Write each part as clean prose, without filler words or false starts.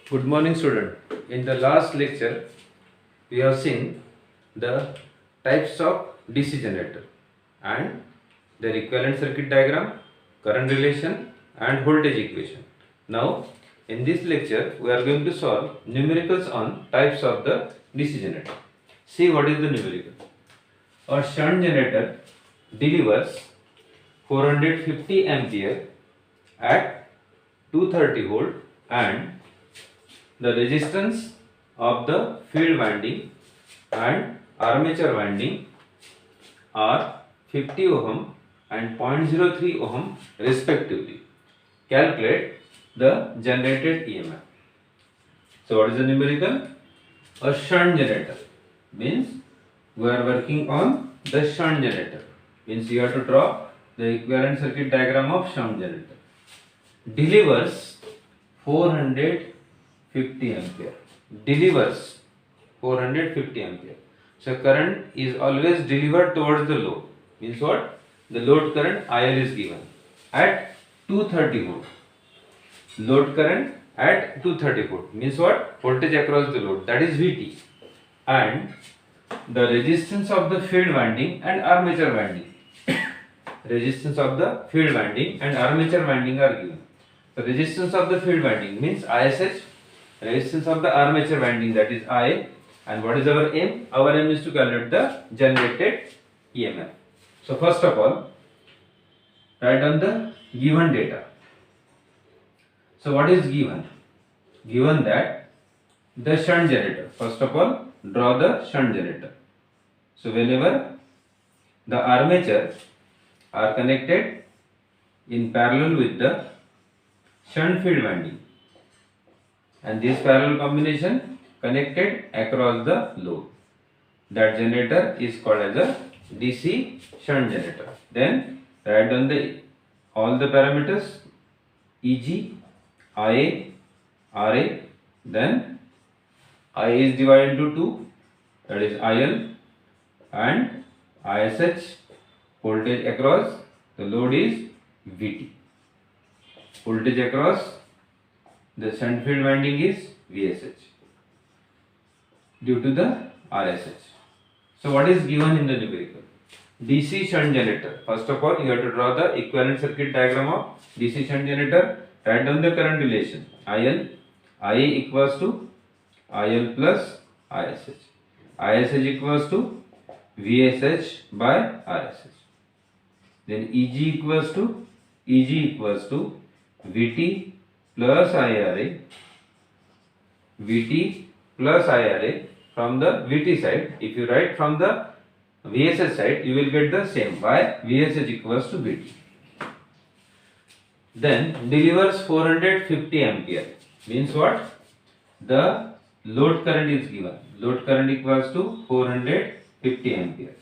Good morning, student. In the last lecture, we have seen the types of DC generator and their equivalent circuit diagram, current relation and voltage equation. Now, in this lecture, we are going to solve numericals on types of the DC generator. See what is the numerical. A shunt generator delivers 450 ampere at 230 volt and the resistance of the field winding and armature winding are 50 ohm and 0.03 ohm respectively. Calculate the generated EMF. So what is the numerical? A shunt generator means we are working on the shunt generator. Means you have to draw the equivalent circuit diagram of shunt generator. Delivers 450 ampere. Delivers 450 ampere. So current is always delivered towards the load. Means what? The load current IL is given at 230 volt. Load current at 230 volt means what? Voltage across the load, that is VT, and the resistance of the field winding and armature winding. Resistance of the field winding and armature winding are given. The resistance of the field winding means ISH, resistance of the armature winding, that is IA, and what is our aim? Our aim is to calculate the generated EMF. So first of all, write down the given data. So what is given? Given that the shunt generator, first of all draw the shunt generator. So whenever the armature are connected in parallel with the shunt field winding and this parallel combination connected across the load, that generator is called as a DC shunt generator. Then write down all the parameters EG, IA, RA, then IA is divided into 2, that is IL, and ISH, voltage across the load is VT. Voltage across the shunt field winding is VSH due to the RSH. So what is given in the numerical? DC shunt generator. First of all, you have to draw the equivalent circuit diagram of DC shunt generator. Write down the current relation. IL, IA equals to IL plus ISH. ISH equals to VSH by RSH. Then EG equals to VT plus IRA. VT plus IRA from the VT side. If you write from the VSH side, you will get the same by VSH equals to VT. Then delivers 450 ampere means what? The load current is given. Load current equals to 450 ampere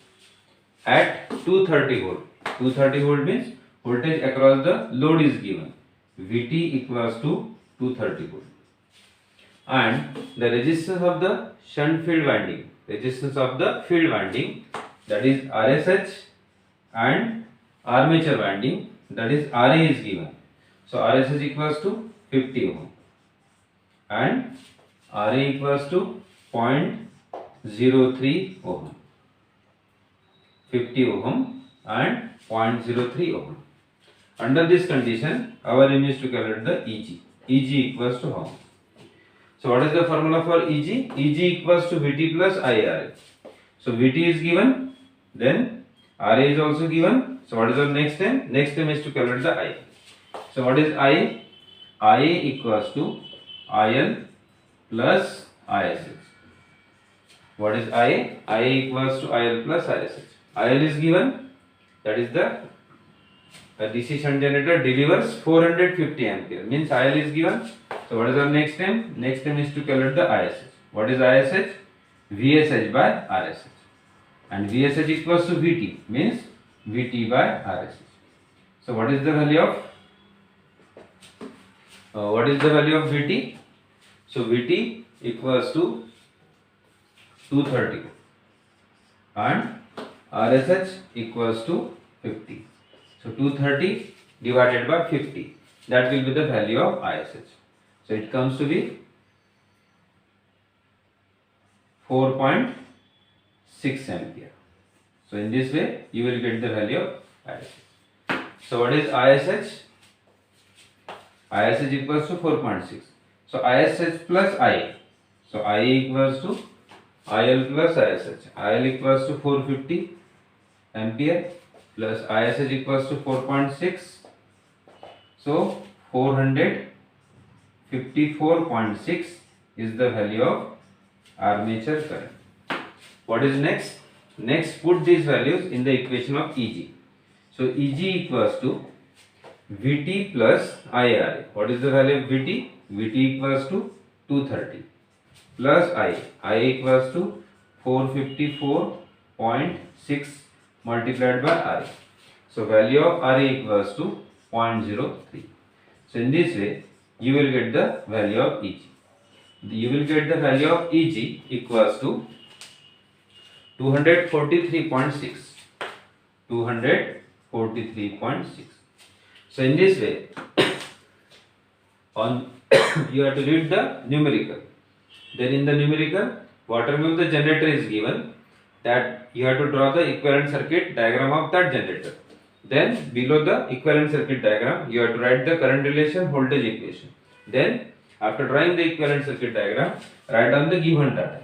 at 230 volt. 230 volt means voltage across the load is given. VT equals to 230 volt. And the resistance of the shunt field winding, that is RSH, and armature winding, that is RA is given. So RSH equals to 50 ohm and RA equals to 0.03 ohm. 50 ohm and 0.03 ohm. Under this condition, our aim is to calculate the EG. EG equals to how? So what is the formula for EG? EG equals to VT plus IRA. So VT is given, then RA is also given. So what is our next aim? Next aim is to calculate the I. So what is I? IA equals to IL plus ISH. What is IA? IA equals to IL plus ISH. IL is given, that is the DC shunt generator delivers 450 ampere means IL is given. So what is our next aim? Next aim is to calculate the ISH. What is ISH? VSH by RSH. And VSH equals to VT means VT by RSH. So what is the value of VT? So VT equals to 230 and RSH equals to 50. So 230 divided by 50, that will be the value of ISH. So it comes to be 4.6 ampere. So in this way you will get the value of ISH. So what is ISH? ISH equals to 4.6. So ISH plus I. So I equals to IL plus ISH. IL equals to 450 ampere plus ISH equals to 4.6. So 454.6 is the value of armature current. What is next? Next, put these values in the equation of EG. So EG equals to Vt plus IRA. What is the value of Vt? Vt equals to 230 plus I equals to 454.6 multiplied by Ra. So value of Ra equals to 0.03. So in this way you will get the value of Eg. You will get the value of Eg equals to 243.6. 243.6. So in this way on you have to read the numerical. Then in the numerical, whatever the generator is given, that you have to draw the equivalent circuit diagram of that generator. Then below the equivalent circuit diagram, you have to write the current relation voltage equation. Then after drawing the equivalent circuit diagram, write down the given data.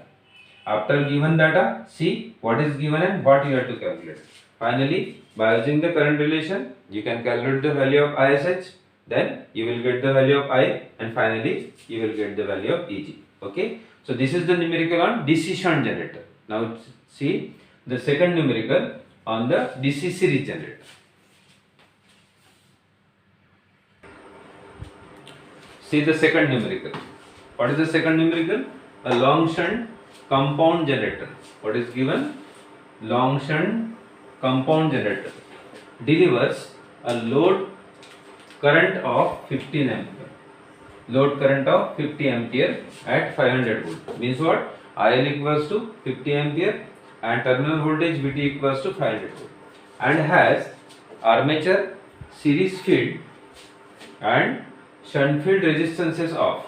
After given data, see what is given and what you have to calculate. Finally, by using the current relation, you can calculate the value of ISH. Then you will get the value of I, and finally you will get the value of Eg. Okay. So this is the numerical on DC shunt generator. Now see the second numerical on the DC series generator. See the second numerical. What is the second numerical? A long shunt compound generator. What is given? Long shunt compound generator delivers a load current of 15 ampere. Load current of 50 ampere at 500 volt. Means what? IL equals to 50 ampere and terminal voltage Vt equals to 500 volt. And has armature, series field and shunt field resistances of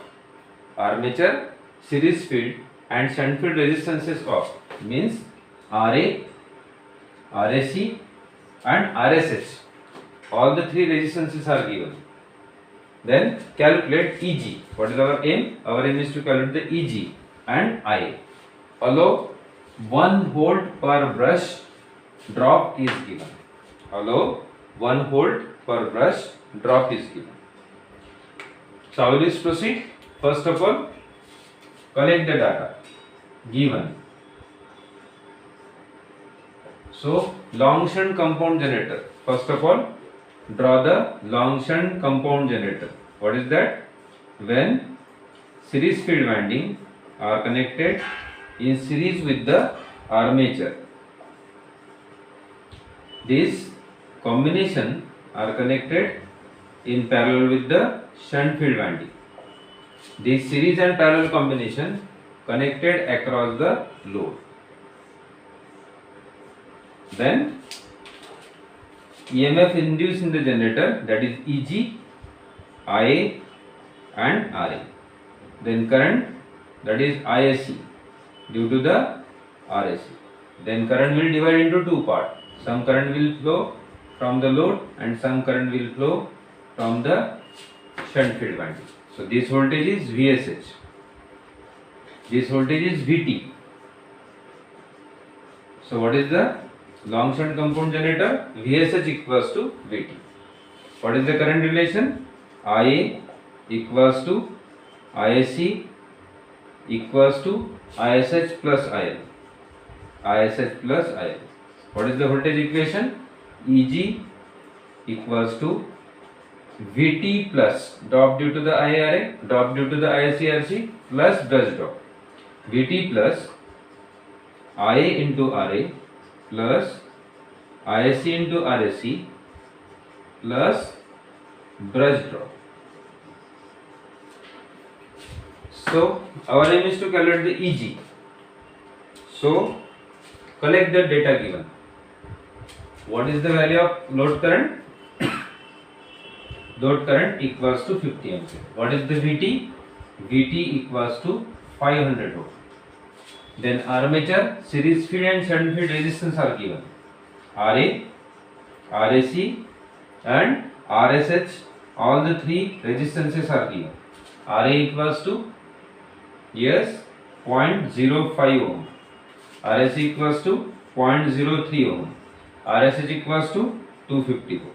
armature, series field and shunt field resistances of means Ra, RAC and RSH. All the three resistances are given. Then calculate Eg. What is our aim? Our aim is to calculate the Eg and I. Allow 1 volt per brush drop is given. Allow 1 volt per brush drop is given. So how will this proceed? First of all, collect the data given. So long shunt compound generator. First of all, draw the long shunt compound generator. What is that? When series field winding are connected in series with the armature. These combination are connected in parallel with the shunt field winding. This series and parallel combination connected across the load. Then EMF induced in the generator, that is Eg, IA and Ra. Then current, that is ISC due to the RAC. Then current will divide into two parts. Some current will flow from the load and some current will flow from the shunt field winding. So this voltage is VSH. This voltage is Vt. So what is the long shunt compound generator? VSH equals to Vt. What is the current relation? IA equals to ISC equals to ISH plus IL. ISH plus IL. What is the voltage equation? Eg equals to Vt plus drop due to the IRA, drop due to the ISCRC plus brush drop. Vt plus IA into Ra plus ISC into RSC plus brush drop. So our aim is to calculate the Eg. So collect the data given. What is the value of load current? Load current equals to 50 ampere. What is the Vt? Vt equals to 500 volt. Then armature, series field and shunt field resistance are given. RA, RAC and RSH, all the three resistances are given. RA equals to, yes, 0.05 ohm. RAC equals to 0.03 ohm. RSH equals to 250 ohm.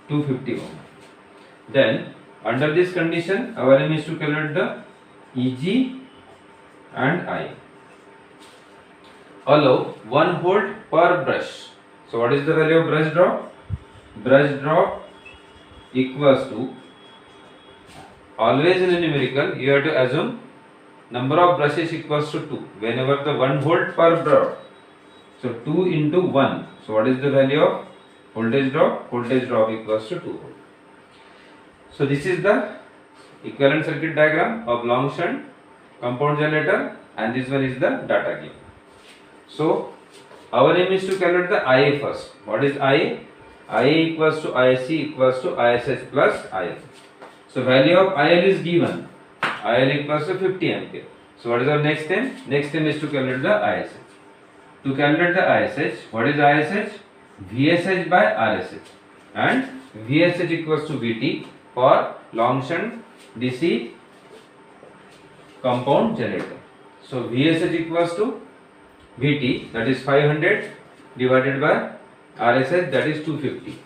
250 ohm. Then under this condition, our aim is to calculate the EG and I. Allow 1 volt per brush. So what is the value of brush drop? Brush drop equals to, always in a numerical you have to assume number of brushes equals to 2 whenever the 1 volt per drop. So 2 into 1. So what is the value of voltage drop? Voltage drop equals to 2 volt. So this is the equivalent circuit diagram of long shunt compound generator, and this one is the data given. So our aim is to calculate the IA first. What is IA? IA equals to IC equals to ISH plus IL. So value of IL is given. IL equals to 50 ampere. So what is our next aim? Next aim is to calculate the ISH. To calculate the ISH, what is ISH? VSH by RSH, and VSH equals to VT for long shunt DC compound generator. So VSH equals to VT, that is 500 divided by RSH, that is 250.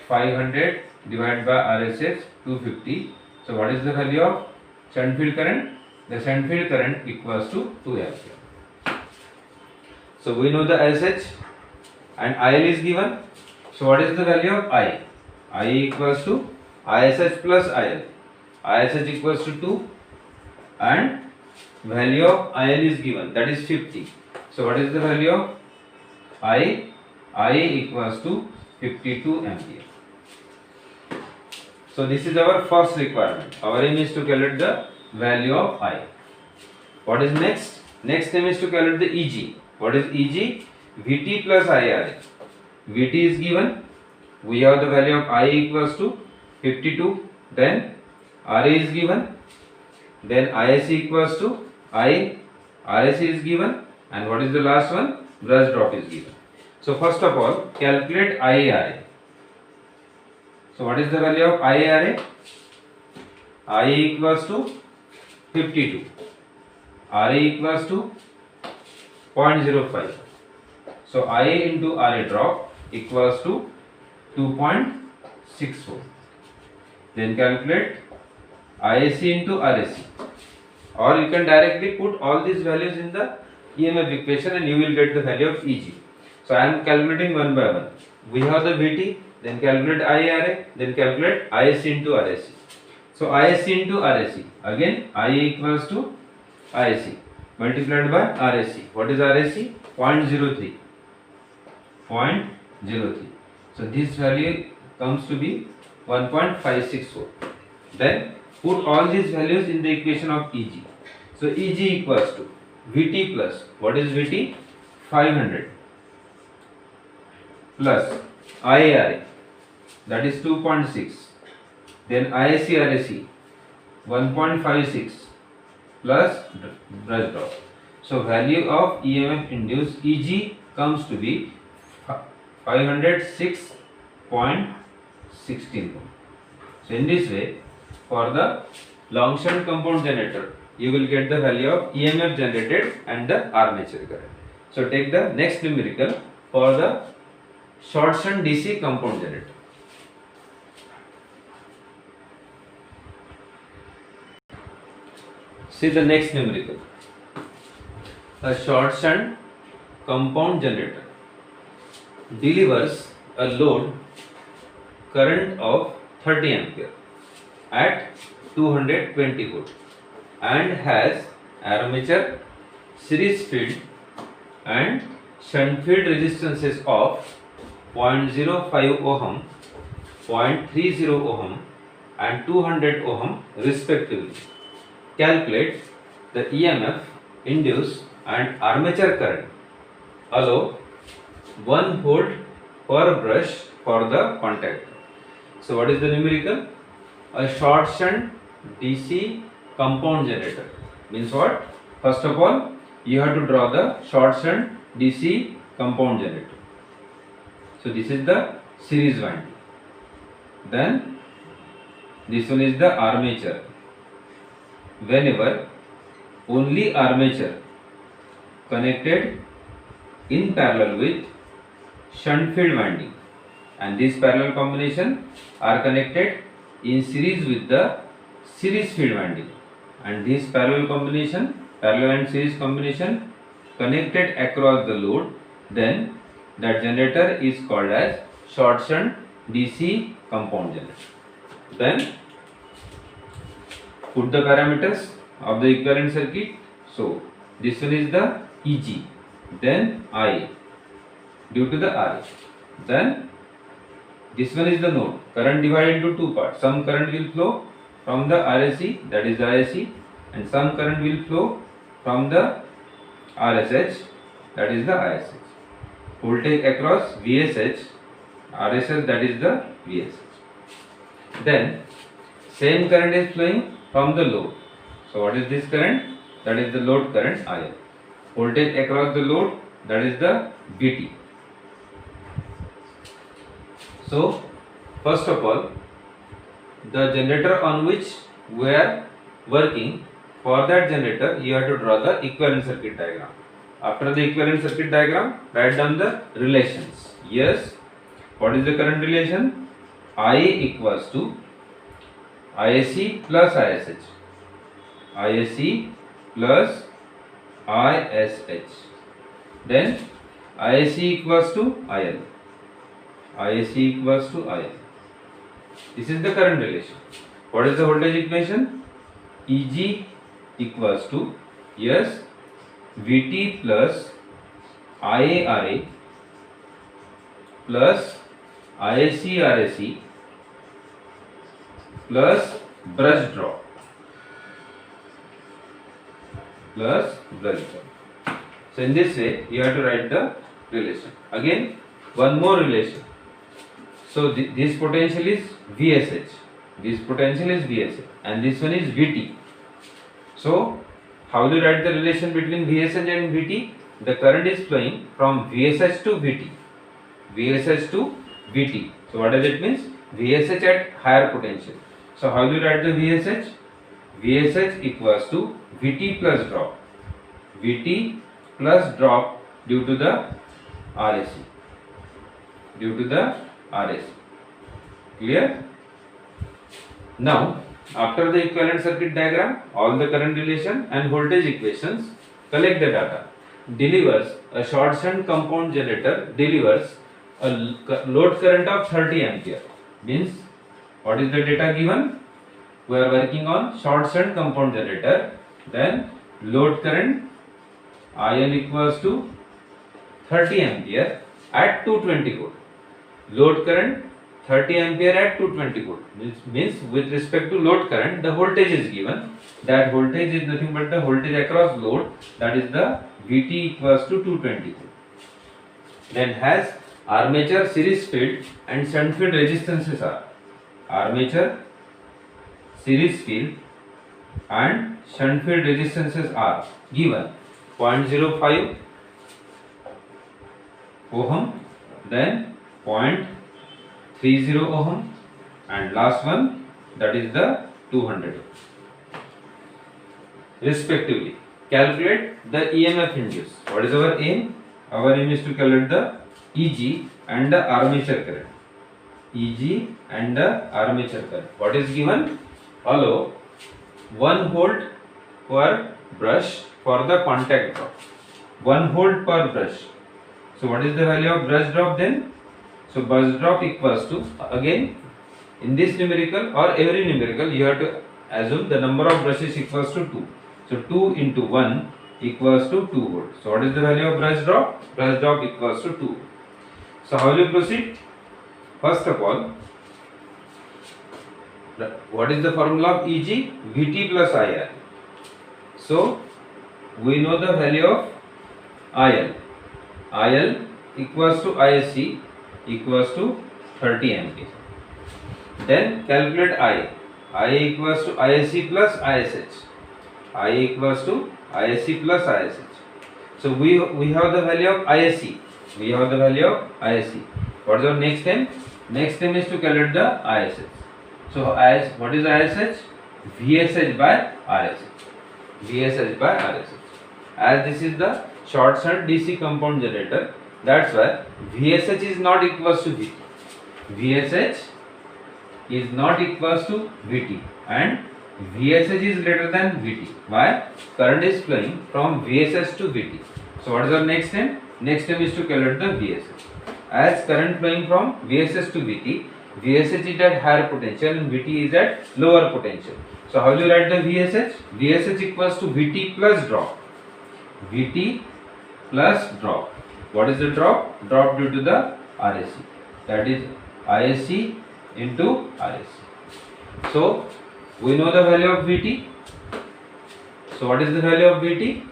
500 divided by RSH 250. So what is the value of shunt field current? The shunt field current equals to 2 ampere. So we know the SH and IL is given. So what is the value of I? I equals to ISH plus IL. ISH equals to 2 and value of IL is given, that is 50. So what is the value of I? I equals to 52 ampere. So this is our first requirement. Our aim is to calculate the value of I. What is next? Next aim is to calculate the EG. What is EG? VT plus IRA. VT is given. We have the value of I equals to 52. Then RA is given. Then ISC equals to I. RSC is given. And what is the last one? Brush drop is given. So first of all, calculate IARA. So what is the value of IARA? IA equals to 52. RA equals to 0.05. So IA into RA drop equals to 2.64. Then calculate IAC into RAC. Or you can directly put all these values in the EMF equation and you will get the value of EG. So I am calculating one by one. We have the VT, then calculate IARA, then calculate ISC into RAC. So ISC into RAC, again IA equals to ISC multiplied by RAC. What is RAC? 0.03. 0.03. So this value comes to be 1.564. Then put all these values in the equation of EG. So EG equals to VT plus, what is VT? 500 plus IARA, that is 2.6. Then ISC RAC 1.56 plus brush drop. So value of EMF induced EG comes to be 506.16. So in this way, for the long shunt compound generator, you will get the value of EMF generated and the armature current. So take the next numerical for the short shunt DC compound generator. See the next numerical. A short shunt compound generator delivers a load current of 30 ampere at 220 volt and has armature, series field and shunt field resistances of 0.05 ohm, 0.30 ohm and 200 ohm respectively. Calculate the EMF induced and armature current. Allow 1 volt per brush for the contactor. So what is the numerical? A short shunt DC compound generator means what? First of all, you have to draw the short shunt DC compound generator. So this is the series winding. Then this one is the armature. Whenever only armature connected in parallel with shunt field winding, and this parallel combination are connected in series with the series field winding, and this parallel and series combination connected across the load, then that generator is called as short shunt DC compound generator. Then put the parameters of the equivalent circuit. So this one is the EG, then IA due to the RA. Then this one is the node. Current divided into two parts. Some current will flow from the RAC, that is the IAC, and some current will flow from the RSH, that is the ISH. Voltage across VSH, RSH, that is the VSH. Then same current is flowing from the load. So what is this current? That is the load current IL. Voltage across the load, that is the VT. So first of all, the generator on which we are working, for that generator you have to draw the equivalent circuit diagram. After the equivalent circuit diagram, write down the relations. Yes, what is the current relation? IA equals to IAC plus ISH. IAC plus ISH. Then IAC equals to IL. IAC equals to IL. This is the current relation. What is the voltage equation? EG equals to, yes, VT plus IARA plus IAC RAC plus brush drop plus brush drop. So in this way you have to write the relation. Again, one more relation. So this potential is VSH, this potential is VSH, and this one is VT. So how do you write the relation between VSH and VT? The current is flowing from VSH to VT, VSH to VT. So what does it mean? VSH at higher potential. So how do you write the VSH? VSH equals to VT plus drop, VT plus drop due to the RAC, due to the RAC. Clear? Now, after the equivalent circuit diagram, all the current relation and voltage equations, collect the data. Delivers a short shunt compound generator delivers a load current of 30 ampere. Means, what is the data given? We are working on short shunt compound generator. Then load current IL equals to 30 ampere at 220 volt. Load current 30 ampere at 220 volt. Means with respect to load current, the voltage is given. That voltage is nothing but the voltage across load, that is the VT equals to 220 volt. Then has armature, series field and shunt field resistances are armature, series field and shunt field resistances are given 0.05 ohm, then 0.30 ohm, and last one, that is the 200 respectively. Calculate the EMF induced. What is our aim? Our aim is to calculate the EG and the armature current. EG and the armature current. What is given? Allow 1 volt per brush for the contact drop. 1 volt per brush. So what is the value of brush drop then? So brush drop equals to, again in this numerical or every numerical you have to assume the number of brushes equals to 2. So 2 into 1 equals to 2 volt. So what is the value of brush drop? Brush drop equals to 2. So how will you proceed? First of all, what is the formula of EG? VT plus IR. So we know the value of IL. IL equals to ISC equals to 30 ampere. Then calculate IA. IA equals to ISC plus ISH. IA equals to ISC plus ISH. So we have the value of ISC. We have the value of ISC. What is our next step? Next step is to calculate the ISH. So what is ISH? VSH by RSH. VSH by RSH. As this is the short shunt DC compound generator, that's why VSH is not equals to VT. VSH is not equals to VT and VSH is greater than VT. Why? Current is flowing from VSH to VT. So what is our next step? Next step is to calculate the VSH. As current flowing from VSH to VT, VSH is at higher potential and VT is at lower potential. So how will you write the VSH? VSH equals to VT plus drop. VT plus drop. What is the drop? Drop due to the RSC. That is ISC into RSC. So we know the value of VT. So what is the value of VT?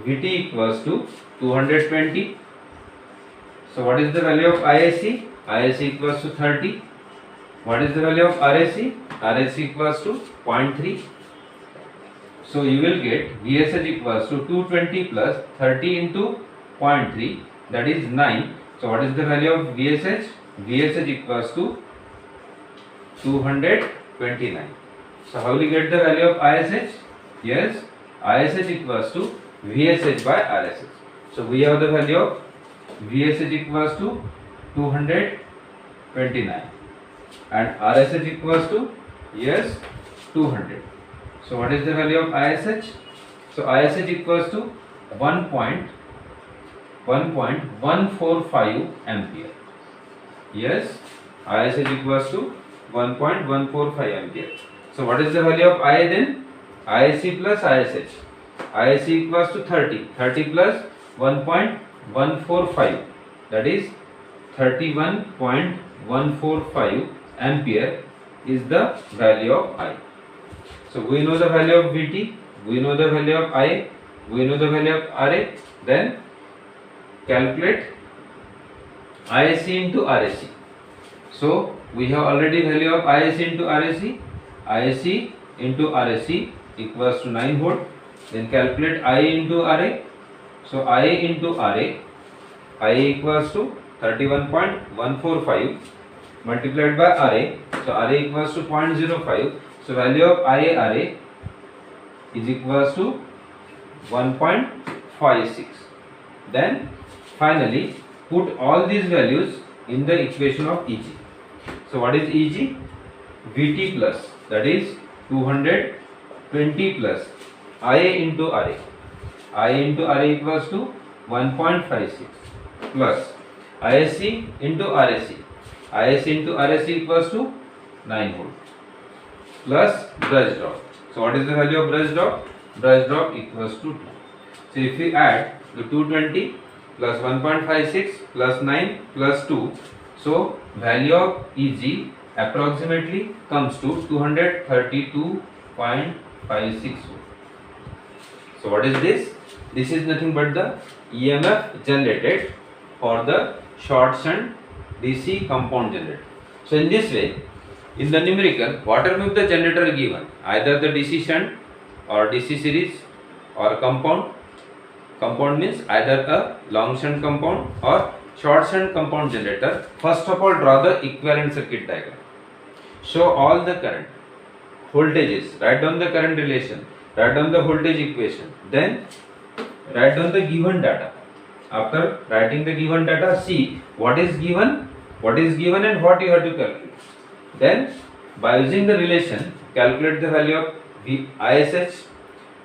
VT equals to 220. So what is the value of ISC? ISC equals to 30. What is the value of RSC? RSC equals to 0.3. So you will get VSH equals to 220 plus 30 into 0.3, that is 9. So what is the value of VSH? VSH equals to 229. So how will you get the value of ISH? Yes, ISH equals to VSH by RSH. So we have the value of VSH equals to 229 and RSH equals to, yes, 200. So what is the value of ISH? So ISH equals to 1.145 ampere. Yes, ISH equals to 1.145 ampere. So what is the value of I then? ISC plus ISH. ISC equals to 30. 30 plus 1.145, that is 31.145 ampere is the value of I. So we know the value of VT, we know the value of I, we know the value of RA. Then calculate ISC into RSC. So we have already value of ISC into RSC. ISC into RSC equals to 9 volt. Then calculate I into RA. So I into RA, I equals to 31.145 multiplied by RA. So RA equals to 0.05. So value of IRA is equals to 1.56. Then finally put all these values in the equation of EG. So what is EG? VT plus, that is 220 plus IA into RA. IA into RA equals to 1.56 plus ISC into RSC. ISC into RSC equals to 9 volt plus brush drop. So what is the value of brush drop? Brush drop equals to 2. So if we add the 220 plus 1.56 plus 9 plus 2, so value of EG approximately comes to 232.56 volt. So what is this? This is nothing but the EMF generated for the short shunt DC compound generator. So in this way, in the numerical, whatever the generator given, either the DC shunt or DC series or compound. Compound means either a long shunt compound or short shunt compound generator. First of all, draw the equivalent circuit diagram. Show all the current, voltages, write down the current relation, write down the voltage equation, then write down the given data. After writing the given data, see what is given and what you have to calculate. Then by using the relation, calculate the value of ISH,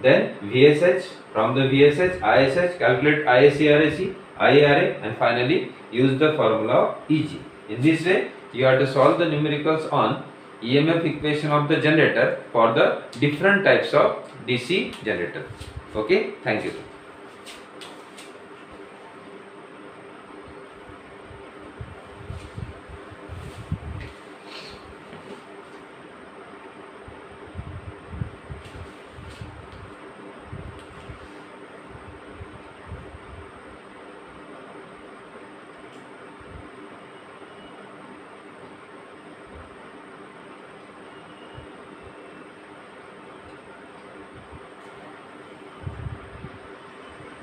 then VSH, from the VSH, ISH, calculate ISC, RSC, IRA, and finally use the formula of EG. In this way, you have to solve the numericals on EMF equation of the generator for the different types of DC generator. Okay, thank you.